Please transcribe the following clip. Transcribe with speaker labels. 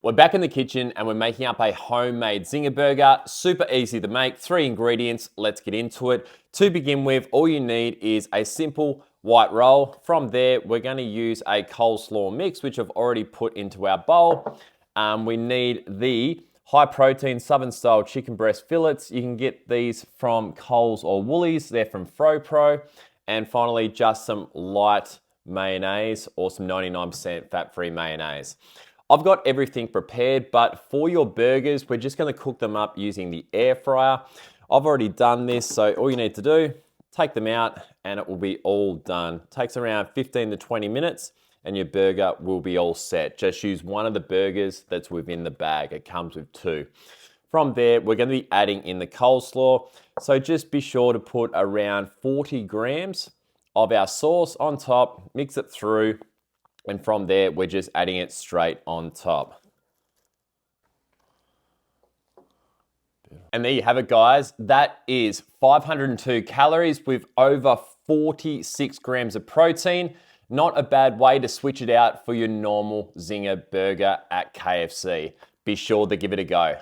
Speaker 1: We're back in the kitchen and we're making up a homemade Zinger Burger. Super easy to make, 3 ingredients. Let's get into it. To begin with, all you need is a simple white roll. From there, we're going to use a coleslaw mix, which I've already put into our bowl. We need the high protein southern style chicken breast fillets. You can get these from Coles or Woolies. They're from FroPro. And finally, just some light mayonnaise or some 99% fat-free mayonnaise. I've got everything prepared, but for your burgers, we're just gonna cook them up using the air fryer. I've already done this, so all you need to do, take them out and it will be all done. Takes around 15 to 20 minutes and your burger will be all set. Just use one of the burgers that's within the bag. It comes with 2. From there, we're gonna be adding in the coleslaw. So just be sure to put around 40 grams of our sauce on top, mix it through, and from there, we're just adding it straight on top. And there you have it, guys. That is 502 calories with over 46 grams of protein. Not a bad way to switch it out for your normal Zinger burger at KFC. Be sure to give it a go.